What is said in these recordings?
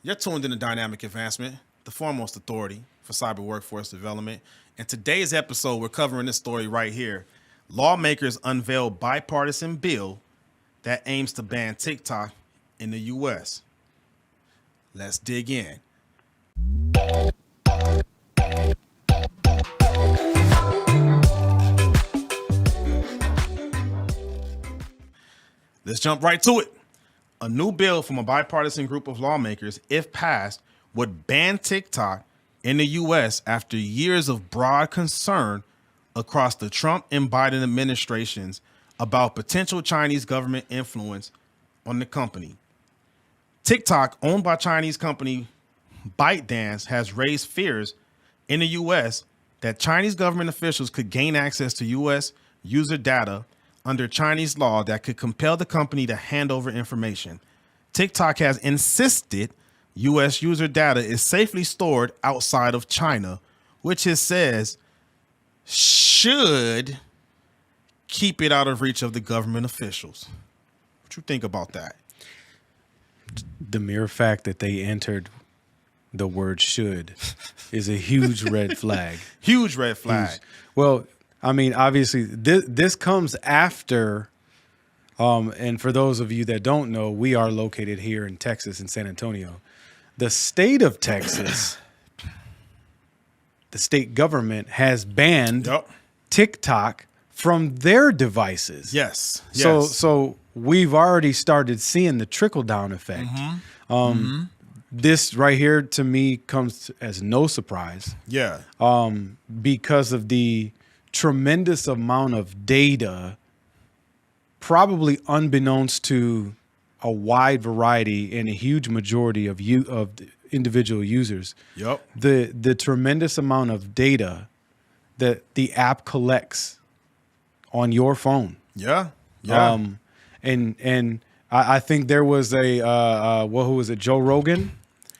You're tuned into Dynamic Advancement, the foremost authority for cyber workforce development. In today's episode, we're covering this story right here. Lawmakers unveil bipartisan bill that aims to ban TikTok in the U.S. Let's dig in. Let's jump right to it. A new bill from a bipartisan group of lawmakers, if passed, would ban TikTok in the U.S. after years of broad concern across the Trump and Biden administrations about potential Chinese government influence on the company. TikTok, owned by Chinese company ByteDance, has raised fears in the U.S. that Chinese government officials could gain access to U.S. user data under Chinese law that could compel the company to hand over information. TikTok has insisted U.S. user data is safely stored outside of China, which it says should keep it out of reach of the government officials. What you think about that? The mere fact that they entered the word should is a huge red flag. Huge red flag. Huge. Well, I mean, obviously, this comes after, and for those of you that don't know, we are located here in Texas, in San Antonio. The state of Texas, the state government has banned TikTok from their devices. Yes. So we've already started seeing the trickle-down effect. This right here, to me, comes as no surprise. Yeah. Because of the tremendous amount of data, probably unbeknownst to a wide variety and a huge majority of individual users. Yep. The tremendous amount of data that the app collects on your phone. Yeah. Yeah. And I think there was who was it? Joe Rogan.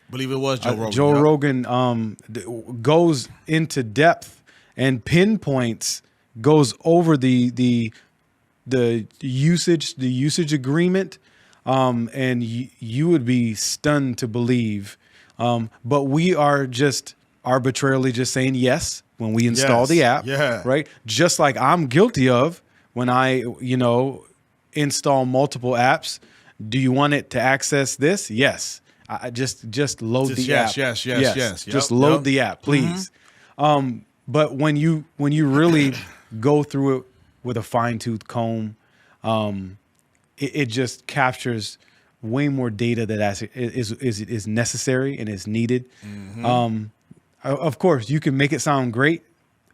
I believe it was Joe Rogan. Joe Rogan goes into depth and pinpoints, goes over the usage agreement, and you would be stunned to believe. But we are just arbitrarily just saying yes when we install the app. Yeah. Right. Just like I'm guilty of when I, install multiple apps. Do you want it to access this? Yes. I just load the app. Yes. Just load the app, please. But when you really go through it with a fine-tooth comb, it just captures way more data that is necessary and is needed. Of course, you can make it sound great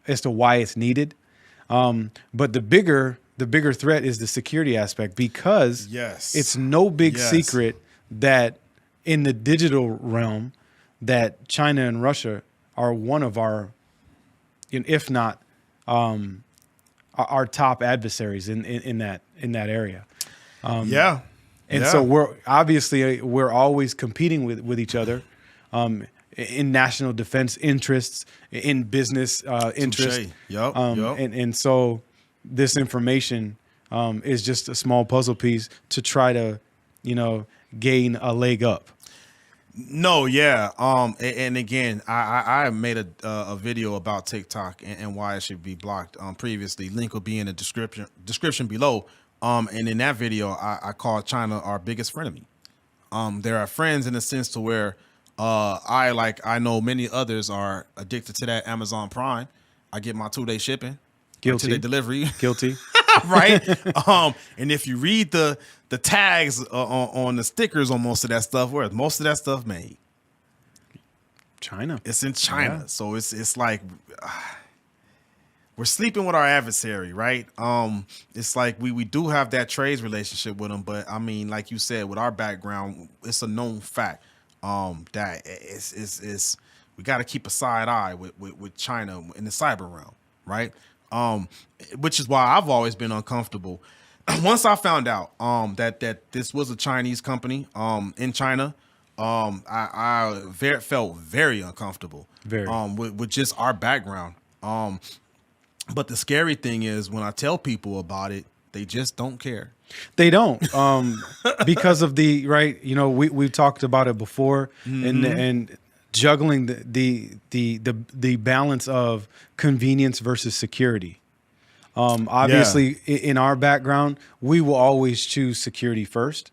as to why it's needed, but the bigger threat is the security aspect, because it's no big secret that in the digital realm that China and Russia are one of our, if not our top adversaries in that area. So we're always competing with each other in national defense interests, in business interests. And so this information is just a small puzzle piece to try to, gain a leg up. No, yeah. And again, I made a video about TikTok and why it should be blocked previously. Link will be in the description below. And in that video, I called China our biggest frenemy. There are friends in the sense to where I know many others are addicted to that Amazon Prime. I get my 2-day shipping. Guilty. 2-day delivery. Guilty. Right. And if you read the tags on the stickers on most of that stuff, where is most of that stuff made? China. It's in China. Yeah. So it's like we're sleeping with our adversary, right? It's like we do have that trades relationship with them, but I mean, like you said, with our background, it's a known fact that it's we got to keep a side eye with China in the cyber realm, right? Which is why I've always been uncomfortable. Once I found out that this was a Chinese company in China, I felt very uncomfortable with just our background. But the scary thing is when I tell people about it, They just don't care. They don't, because of the right. You know, we talked about it before, and juggling the balance of convenience versus security. Obviously, in our background, we will always choose security first.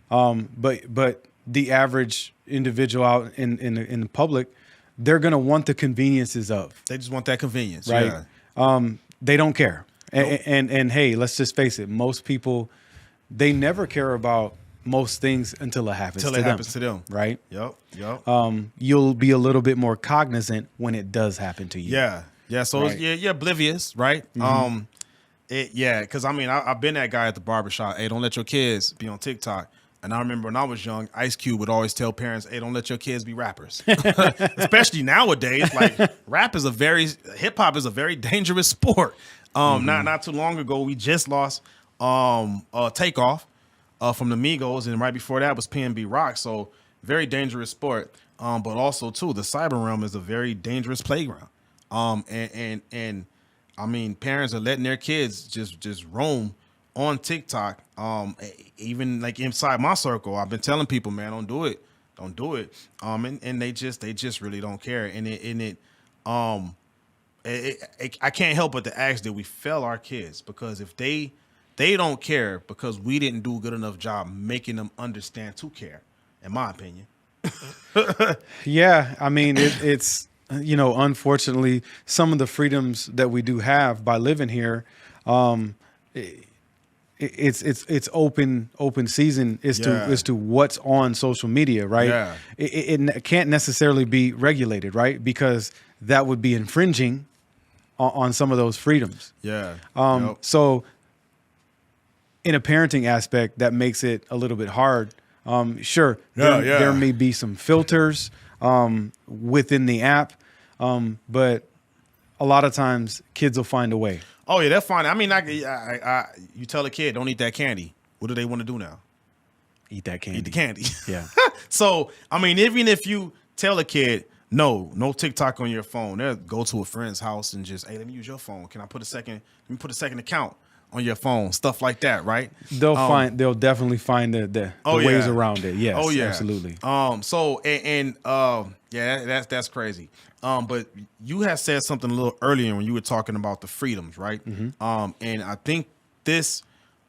But the average individual out in the public, they're gonna want the conveniences of. They just want that convenience, right. Yeah. They don't care. Nope. And hey, let's just face it. Most people, they never care about most things until it happens to them. Right. Yep. You'll be a little bit more cognizant when it does happen to you. Yeah. So Right. you're oblivious, right? Because I mean, I've been that guy at the barbershop. Hey, don't let your kids be on TikTok. And I remember when I was young, Ice Cube would always tell parents, "Hey, don't let your kids be rappers." Especially nowadays, like hip hop is a very dangerous sport. Not too long ago, we just lost Takeoff from the Migos, and right before that was PNB Rock. So very dangerous sport. But also too, the cyber realm is a very dangerous playground. And I mean, parents are letting their kids just roam on TikTok. Even like inside my circle, I've been telling people, man, don't do it. And they just really don't care. I can't help but to ask that we fail our kids, because if they don't care because we didn't do a good enough job making them understand to care, in my opinion. Yeah, I mean, it's unfortunately, some of the freedoms that we do have by living here, it's open season as to what's on social media, right? Yeah. It can't necessarily be regulated, right? Because that would be infringing on some of those freedoms. Yeah. So in a parenting aspect, that makes it a little bit hard. Sure, there may be some filters within the app, but a lot of times kids will find a way. Oh yeah, that's fine. I mean, you tell a kid, don't eat that candy. What do they want to do now? Eat that candy. Eat the candy. Yeah. So, I mean, even if you tell a kid, no TikTok on your phone, they'll go to a friend's house and just, hey, let me use your phone. Can I put a second account on your phone? Stuff like that, right? They'll definitely find the ways around it. Yes. Oh yeah. Absolutely. That's crazy. But you had said something a little earlier when you were talking about the freedoms, right? Mm-hmm. And I think this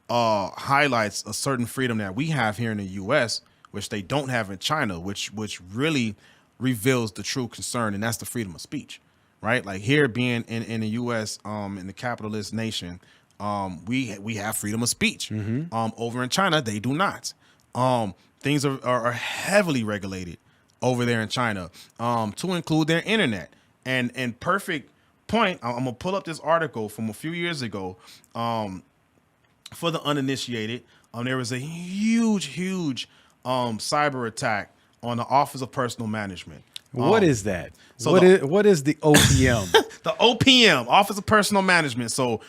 highlights a certain freedom that we have here in the U.S., which they don't have in China, which really reveals the true concern, and that's the freedom of speech, right? Like here being in the U.S., in the capitalist nation, we have freedom of speech. Mm-hmm. Over in China, they do not. Things are heavily regulated over there in China, to include their internet. And perfect point, I'm gonna pull up this article from a few years ago. For the uninitiated, there was a huge cyber attack on the Office of Personal Management. What is that? So what is the OPM? The OPM, Office of Personal Management. So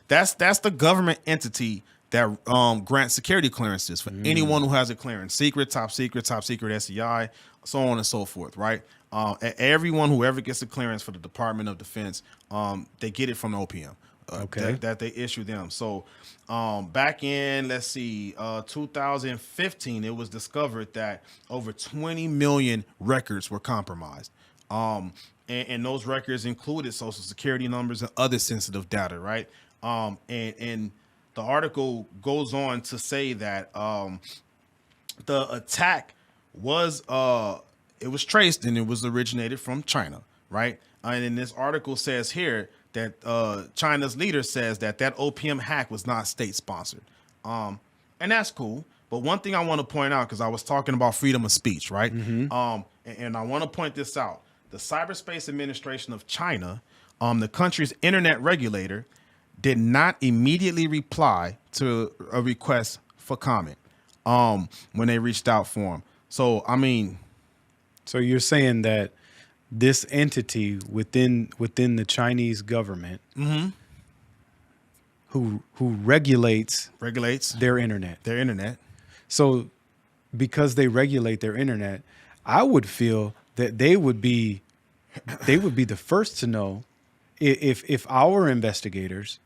that's the government entity that grants security clearances for anyone who has a clearance, secret, top secret, SCI, so on and so forth, right? Everyone who ever gets a clearance for the Department of Defense, they get it from the OPM. That they issue them. So back in, 2015, it was discovered that over 20 million records were compromised. And those records included social security numbers and other sensitive data, right? And the article goes on to say that the attack was it was traced and it was originated from China, right? And in this article says here that China's leader says that OPM hack was not state sponsored, and that's cool. But one thing I want to point out, because I was talking about freedom of speech, right? Mm-hmm. And I want to point this out: the Cyberspace Administration of China, the country's internet regulator, did not immediately reply to a request for comment when they reached out for him. So, I mean, so you're saying that this entity within the Chinese government, mm-hmm. who regulates their internet. So because they regulate their internet, I would feel that they would be the first to know if our investigators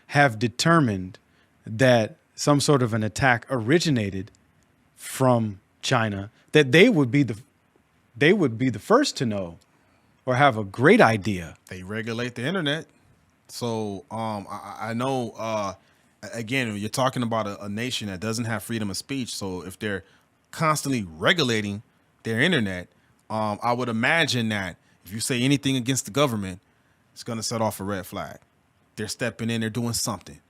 have determined that some sort of an attack originated from China, that they would be the first to know or have a great idea. They regulate the internet. So I know, again, you're talking about a nation that doesn't have freedom of speech. So if they're constantly regulating their internet, I would imagine that if you say anything against the government, it's going to set off a red flag. They're stepping in, they're doing something,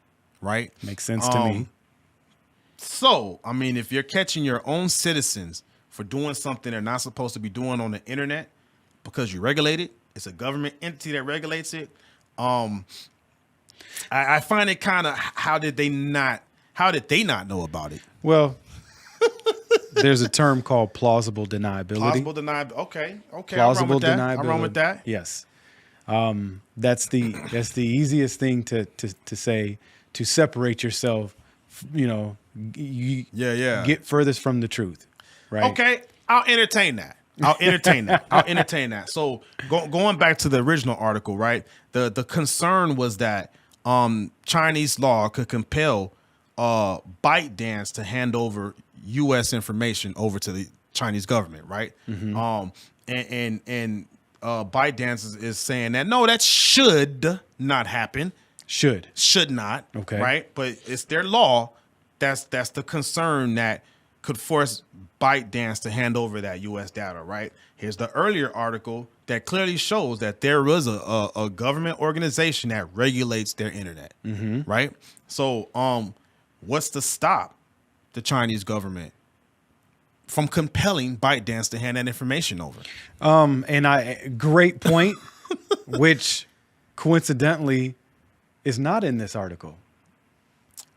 right? Makes sense to me. So, I mean, if you're catching your own citizens for doing something they're not supposed to be doing on the internet because you regulate it, it's a government entity that regulates it. I find it kind of, how did they not know about it? Well, there's a term called plausible deniability. Plausible deniability. Okay. Plausible I'm deniability. wrong with that. Yes. That's the easiest thing to say, to separate yourself, get furthest from the truth, right? Okay, I'll entertain that. I'll entertain that. So going back to the original article, right? The concern was that Chinese law could compel ByteDance to hand over U.S. information over to the Chinese government, right? Mm-hmm. And ByteDance is saying that no, that should not happen. Should not. Okay. Right. But it's their law. That's the concern that could force ByteDance to hand over that U.S. data. Right. Here's the earlier article that clearly shows that there was a government organization that regulates their internet. Mm-hmm. Right. So what's to stop the Chinese government from compelling ByteDance to hand that information over? Great point, which coincidentally is not in this article,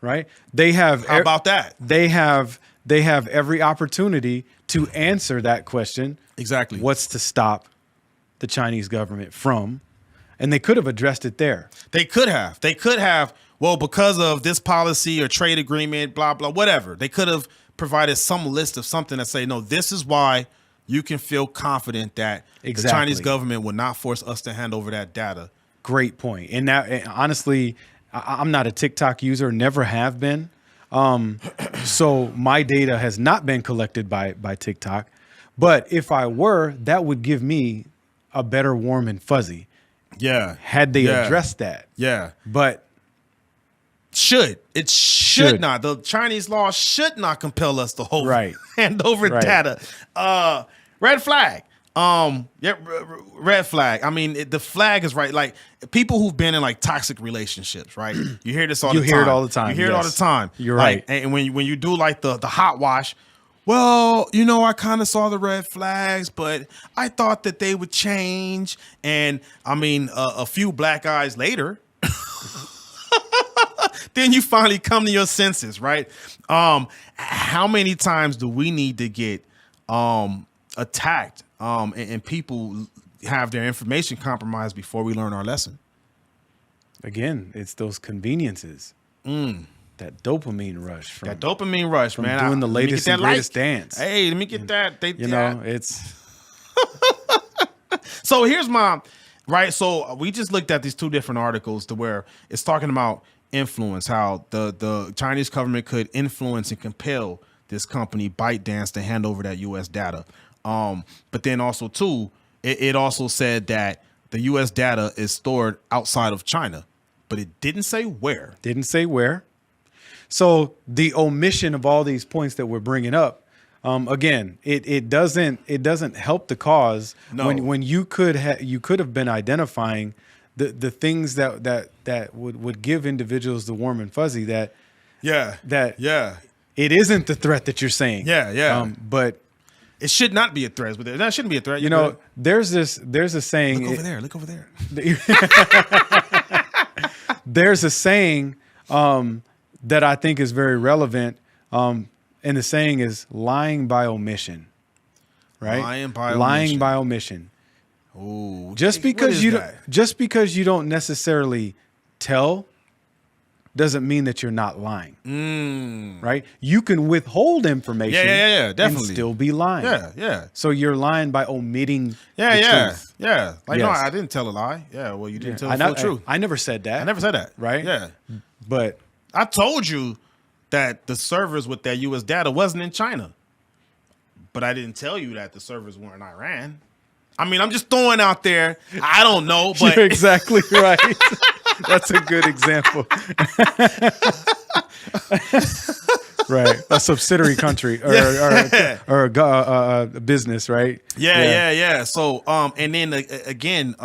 right? They have. How about that? They have every opportunity to answer that question. Exactly. What's to stop the Chinese government from? And they could have addressed it there. They could have. Well, because of this policy or trade agreement, blah, blah, whatever. They could have provided some list of something that say, no, this is why you can feel confident that the Chinese government would not force us to hand over that data. Great point. And that, honestly, I'm not a TikTok user, never have been. So my data has not been collected by TikTok. But if I were, that would give me a better warm and fuzzy. Yeah. Had they addressed that. Yeah. But it should not. The Chinese law should not compel us to hand over data. Red flag. Red flag. I mean, the flag is right. Like people who've been in like toxic relationships, right? You hear this all the time. You hear it all the time. You hear it all the time. You're right. And when you do like the hot wash, well, I kind of saw the red flags, but I thought that they would change. And I mean, a few black eyes later, then you finally come to your senses, right? How many times do we need to get attacked and people have their information compromised before we learn our lesson? Again, it's those conveniences. That dopamine rush. From Man. Doing the latest and greatest dance. Hey, let me get that. It's. So here's right. So we just looked at these two different articles to where it's talking about influence, how the Chinese government could influence and compel this company ByteDance to hand over that U.S. data. But then also too, it also said that the U.S. data is stored outside of China, but it didn't say where. So the omission of all these points that we're bringing up, again, it doesn't help the cause. No. When you could have been identifying the things that would give individuals the warm and fuzzy that it isn't the threat that you're saying. But it should not be a threat. But that shouldn't be a threat. There's a saying. Look over there. There's a saying that I think is very relevant. And the saying is lying by omission. Right? Lying by omission. Ooh, just because you don't necessarily tell doesn't mean that you're not lying. Right? You can withhold information definitely. and still be lying. So you're lying by omitting the truth. No, I didn't tell a lie. Yeah, well, you didn't tell the full truth. I never said that. I never said that. Right? Yeah. But I told you that the servers with that U.S. data wasn't in China, but I didn't tell you that the servers were in Iran. I mean, I'm just throwing out there. I don't know, but You're exactly right. That's a good example. Right, a subsidiary country or a business, right? Yeah. So, and then again,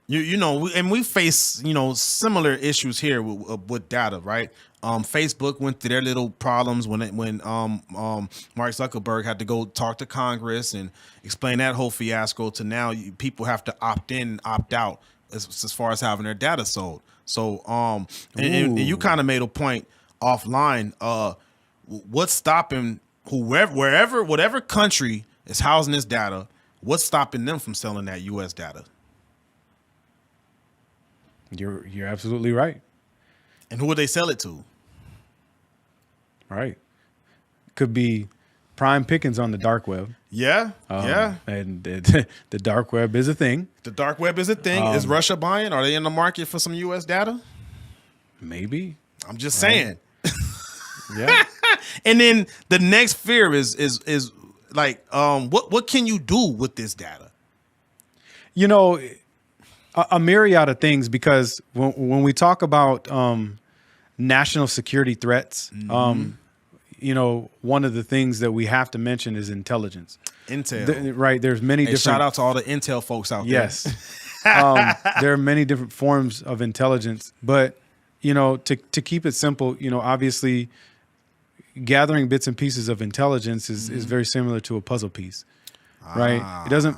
you know, we face similar issues here with data, right? Facebook went through their little problems when Mark Zuckerberg had to go talk to Congress and explain that whole fiasco. To now, people have to opt in, opt out as far as having their data sold. So, and you kind of made a point offline. What's stopping whatever country is housing this data? What's stopping them from selling that U.S. data? You're absolutely right. And who would they sell it to? Right. Could be prime pickings on the dark web. Yeah. And the dark web is a thing. The dark web is a thing. Is Russia buying? Are they in the market for some U.S. data? Maybe. I'm just saying. Yeah. And then the next fear is like, what can you do with this data? You know, a myriad of things, because when we talk about national security threats, you know, one of the things that we have to mention is intelligence. Intel. Right. There's many different. Shout out to all the Intel folks out there. Yes. There are many different forms of intelligence, but, you know, to keep it simple, you know, obviously gathering bits and pieces of intelligence is very similar to a puzzle piece, right? It doesn't,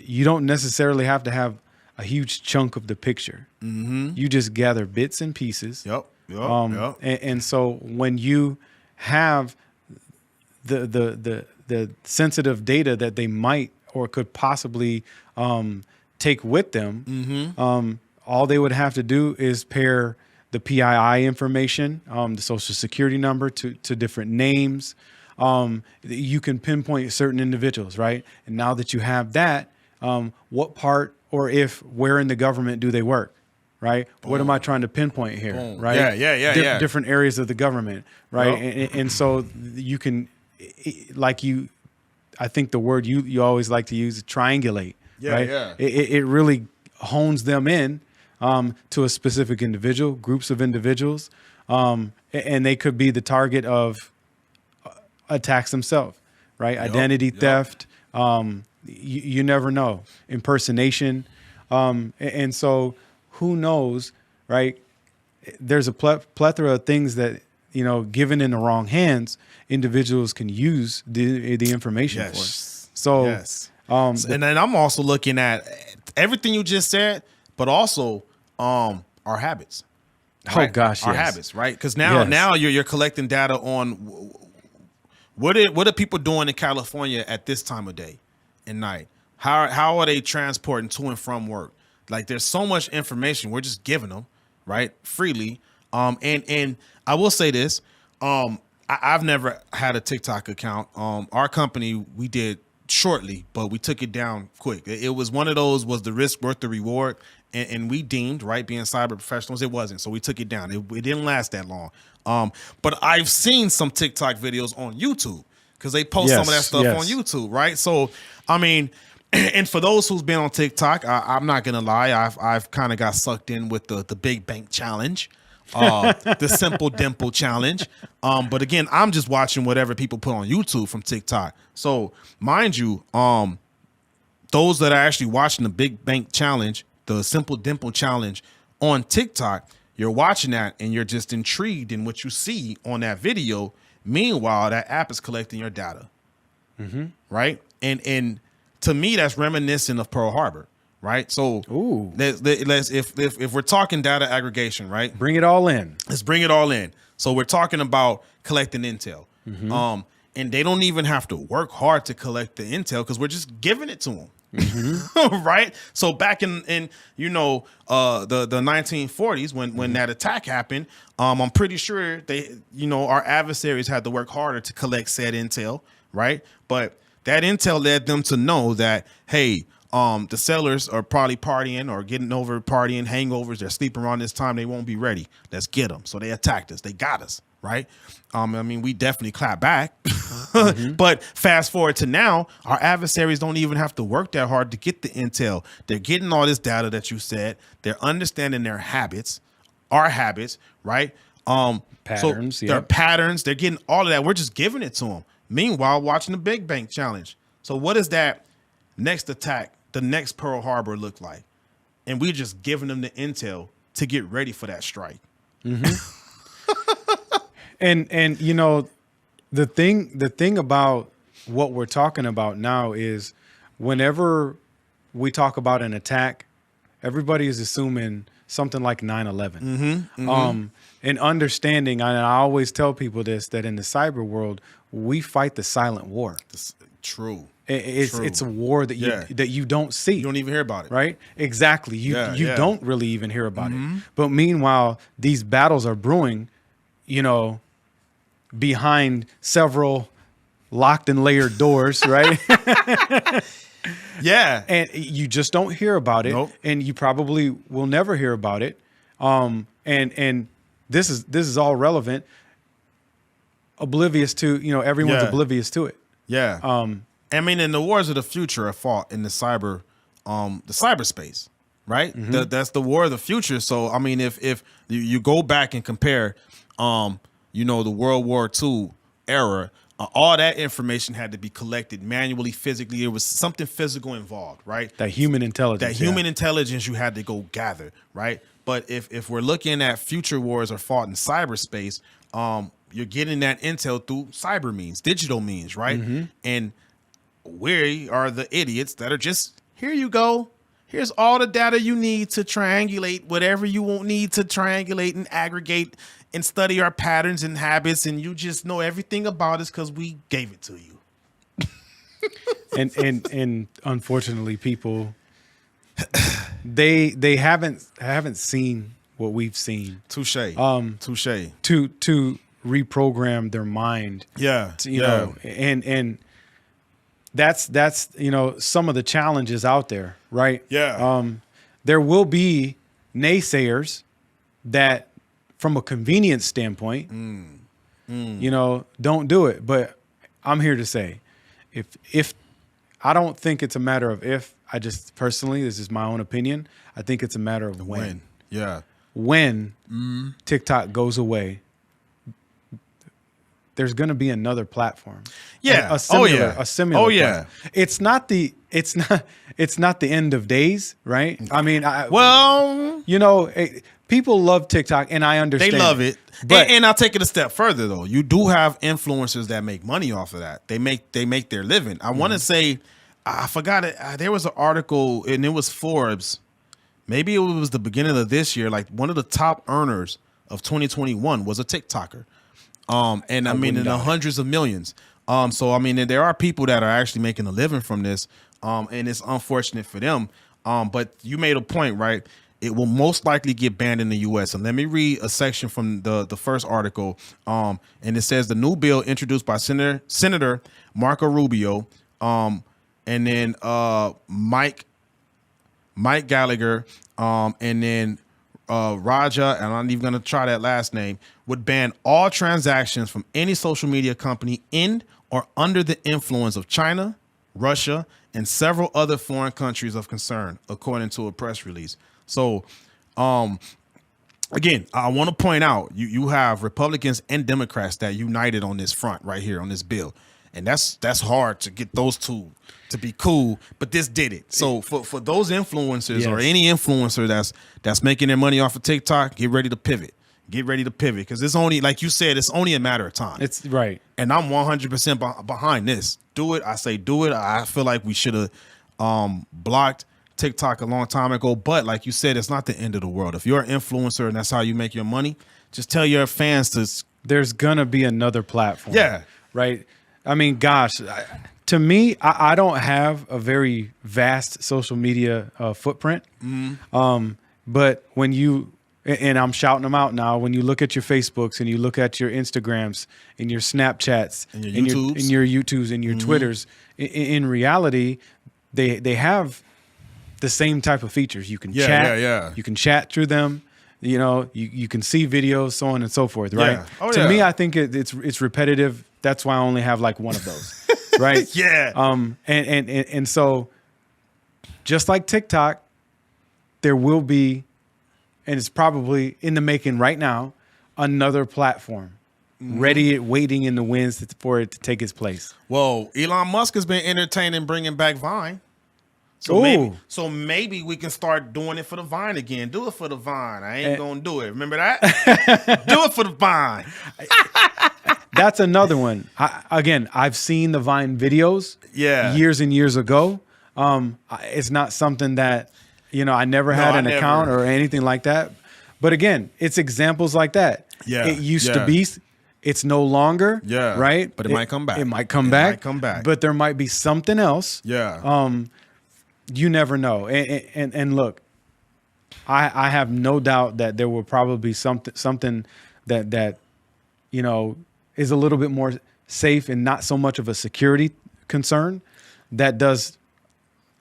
you don't necessarily have to have a huge chunk of the picture. You just gather bits and pieces. Yep. And so when you have the sensitive data that they might or could possibly take with them, all they would have to do is pair the PII information, the social security number to different names. You can pinpoint certain individuals, right? And now that you have that, what part or where in the government do they work, right? Boom. What am I trying to pinpoint here, Boom. Right? Yeah. Different areas of the government, right? Yep. And so you can, I think the word you always like to use is triangulate, right? Yeah. It really hones them in to a specific individual, groups of individuals, and they could be the target of attacks themselves, right? Yep. Identity theft, you never know, impersonation, and so who knows, right? There's a plethora of things that, you know, given in the wrong hands, individuals can use the information for. So, and then I'm also looking at everything you just said, but also our habits. Right? Oh gosh, our habits, right? Because now you're collecting data on what are people doing in California at this time of day and night? How are they transporting to and from work? Like, there's so much information we're just giving them, right, freely. And I will say this, I've never had a TikTok account. Our company, we did shortly, but we took it down quick. It was one of those, was the risk worth the reward? And we deemed, right, being cyber professionals, it wasn't. So we took it down. It didn't last that long. But I've seen some TikTok videos on YouTube because they post some of that stuff on YouTube, right? So, I mean, and for those who's been on TikTok, I'm not gonna lie, I've kind of got sucked in with the big bank challenge, the simple dimple challenge. But again, I'm just watching whatever people put on YouTube from TikTok. So mind you, those that are actually watching the big bank challenge, the simple dimple challenge on TikTok, you're watching that and you're just intrigued in what you see on that video. Meanwhile, that app is collecting your data, right? And to me, that's reminiscent of Pearl Harbor, right? So let's if we're talking data aggregation, right? Bring it all in. Let's bring it all in. So we're talking about collecting intel. And they don't even have to work hard to collect the intel because we're just giving it to them. Right? So back in the 1940s when that attack happened, I'm pretty sure our adversaries had to work harder to collect said intel, right? But that intel led them to know that, hey, The sellers are probably partying or getting over partying, hangovers. They're sleeping around this time. They won't be ready. Let's get them. So they attacked us. They got us, right? I mean, we definitely clap back. But fast forward to now, our adversaries don't even have to work that hard to get the intel. They're getting all this data that you said. They're understanding their habits, our habits, right? Patterns, so their patterns. They're getting all of that. We're just giving it to them. Meanwhile, watching the Big Bang Challenge. So what does that next attack, the next Pearl Harbor look like? And we're just giving them the intel to get ready for that strike. And you know, the thing about what we're talking about now is whenever we talk about an attack, everybody is assuming something like 9/11. And understanding, and I always tell people this, that in the cyber world, we fight the silent war. True. It's a war that you don't see. You don't even hear about it. Right? Exactly. You don't really even hear about it. But meanwhile, these battles are brewing, you know, behind several locked and layered doors, right? Yeah. And you just don't hear about it. Nope. And you probably will never hear about it. And this is all relevant. Oblivious to, you know, everyone's oblivious to it. Yeah. I mean, and the wars of the future are fought in the cyberspace, right? That's the war of the future. So, I mean, if you go back and compare, you know, the World War II era, all that information had to be collected manually, physically. There was something physical involved, right? That human intelligence. Intelligence you had to go gather, right? But if we're looking at future wars are fought in cyberspace, you're getting that intel through cyber means, digital means, right? And we are the idiots that are just, here you go. Here's all the data you need to triangulate whatever you won't need to triangulate and aggregate and study our patterns and habits. And you just know everything about us because we gave it to you. and unfortunately, people, they haven't seen what we've seen. Touche. Touche. To reprogram their mind. Yeah. You know, and that's you know, some of the challenges out there, right? Yeah. There will be naysayers that, from a convenience standpoint, you know, don't do it. But I'm here to say, if I don't think it's a matter of if, I just personally, this is my own opinion, I think it's a matter of when. Yeah. When TikTok goes away, there's going to be another platform. Yeah. A similar platform. It's not the end of days, right? I mean, you know, people love TikTok, and I understand. They love it. But and I'll take it a step further though. You do have influencers that make money off of that. They make their living. I want to say, I forgot it. There was an article, and it was Forbes. Maybe it was the beginning of this year. Like, one of the top earners of 2021 was a TikToker. And I mean, in the hundreds of millions. So I mean, there are people that are actually making a living from this. And it's unfortunate for them. But you made a point, right? It will most likely get banned in the U.S. And let me read a section from the first article. And it says the new bill introduced by Senator Marco Rubio, and then Mike Gallagher, and then Raja, and I'm not even going to try that last name, would ban all transactions from any social media company in or under the influence of China, Russia, and several other foreign countries of concern, according to a press release. So, again, I want to point out, you have Republicans and Democrats that united on this front right here on this bill. And that's hard to get those two to be cool, but this did it. So for those influencers or any influencer that's making their money off of TikTok, get ready to pivot. Get ready to pivot, because it's only, like you said, it's only a matter of time. It's right. And I'm 100% behind this. Do it. I say do it. I feel like we should have blocked TikTok a long time ago. But like you said, it's not the end of the world. If you're an influencer and that's how you make your money, just tell your fans to. There's going to be another platform. Yeah. Right. I mean, gosh, to me, I don't have a very vast social media footprint. But when you, and I'm shouting them out now, when you look at your Facebooks and you look at your Instagrams and your Snapchats and your YouTubes and your YouTubes and your Twitters, in reality, they have the same type of features. You can Yeah, chat. yeah. You can chat through them. You know, you can see videos, so on and so forth, right? Yeah. Oh, to yeah. me, I think it's repetitive. That's why I only have like one of those, right? Yeah. And so just like TikTok, there will be, and it's probably in the making right now, another platform ready, waiting in the wings for it to take its place. Well, Elon Musk has been entertaining bringing back Vine. Ooh. So maybe we can start doing it for the Vine again. Do it for the Vine. I ain't gonna do it. Remember that? Do it for the Vine. That's another one. I've seen the Vine videos years and years ago. It's not something that, I never had an account or anything like that. But again, it's examples like that. Yeah. It used to be. It's no longer. Yeah. Right? But it might come back. It might come back. It might come back. But there might be something else. Yeah. You never know. And look, I have no doubt that there will probably be something that is a little bit more safe and not so much of a security concern that does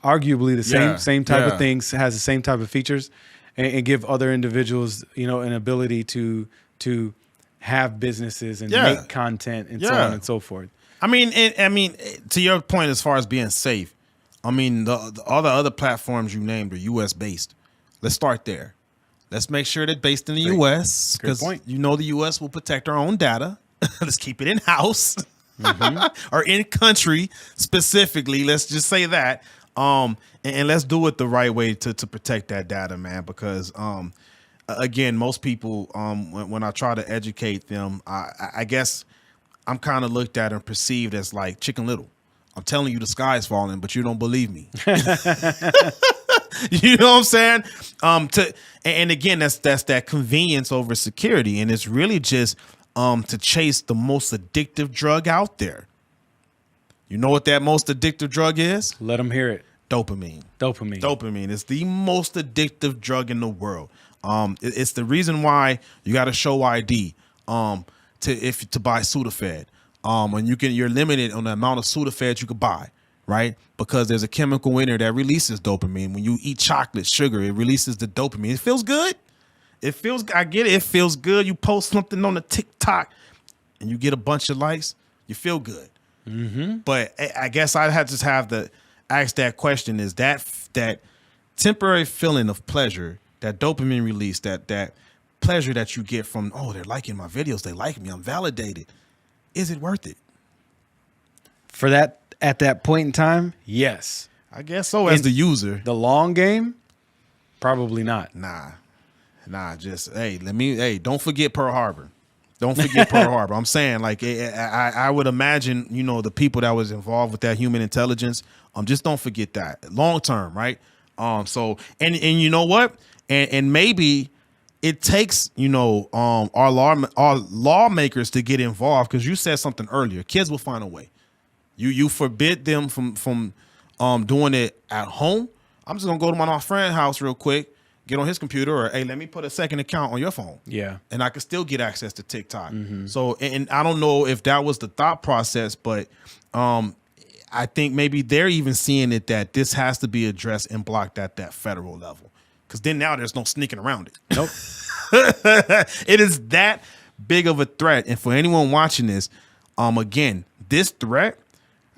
arguably the same type of things, has the same type of features, and give other individuals, an ability to have businesses and make content and so on and so forth. I mean, to your point, as far as being safe, I mean, all the other platforms you named are U.S. based. Let's start there. Let's make sure they're based in the U.S. because the U.S. will protect our own data. Let's keep it in house or in country specifically. Let's just say that. And let's do it the right way to protect that data, man. Because again, most people, when I try to educate them, I guess I'm kind of looked at and perceived as like Chicken Little. I'm telling you the sky is falling, but you don't believe me. You know what I'm saying? And again, that's that convenience over security, and it's really just to chase the most addictive drug out there. You know what that most addictive drug is? Let them hear it. Dopamine. Dopamine. It's the most addictive drug in the world. It's the reason why you got to show ID to buy Sudafed. And you're limited on the amount of Sudafed you could buy, right? Because there's a chemical in there that releases dopamine. When you eat chocolate, sugar, it releases the dopamine. It feels good. I get it. It feels good. You post something on the TikTok and you get a bunch of likes. You feel good. Mm-hmm. But I guess I just have to ask that question: is that temporary feeling of pleasure, that dopamine release, that pleasure that you get from, oh, they're liking my videos, they like me, I'm validated. Is it worth it? For that, at that point in time, yes. I guess so. As the user, the long game, probably not. Nah. Just don't forget Pearl Harbor. Don't forget Pearl Harbor. I'm saying, like, I would imagine, the people that was involved with that human intelligence. Just don't forget that long term, right? So and you know what? And maybe it takes, our lawmakers to get involved, because you said something earlier. Kids will find a way. You forbid them from doing it at home. I'm just gonna go to my friend's house real quick, get on his computer, or hey, let me put a second account on your phone. Yeah. And I can still get access to TikTok. Mm-hmm. So, and I don't know if that was the thought process, but I think maybe they're even seeing it that this has to be addressed and blocked at that federal level. Because then now there's no sneaking around it. Nope. It is that big of a threat. And for anyone watching this, again, this threat,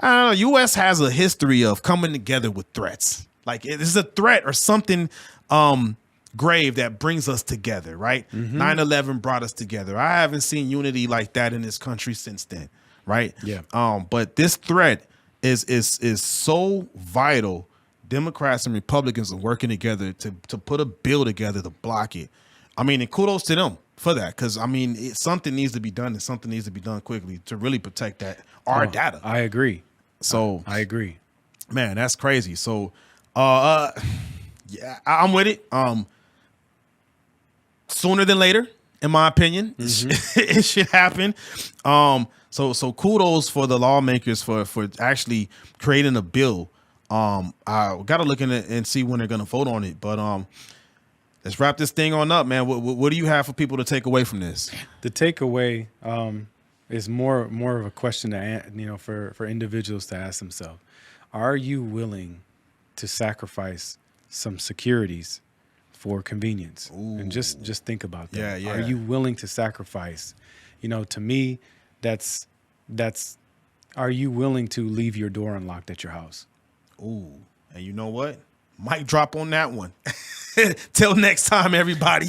I don't know, U.S. has a history of coming together with threats. Like, it is a threat or something grave that brings us together, right? Mm-hmm. 9/11 brought us together. I haven't seen unity like that in this country since then, right? Yeah. But this threat is so vital. Democrats and Republicans are working together to put a bill together to block it. I mean, and kudos to them for that, because I mean, something needs to be done, and something needs to be done quickly to really protect our data. I agree. So I agree, man. That's crazy. So, yeah, I'm with it. Sooner than later, in my opinion, it should happen. So kudos for the lawmakers for actually creating a bill. I got to look in it and see when they're going to vote on it. But let's wrap this thing on up, man. What do you have for people to take away from this? The takeaway is more of a question to for individuals to ask themselves: are you willing to sacrifice some securities for convenience. And just think about that. Yeah, yeah. Are you willing to sacrifice? You know, to me, that's are you willing to leave your door unlocked at your house? Ooh, and you know what? Mic drop on that one. Till next time, everybody.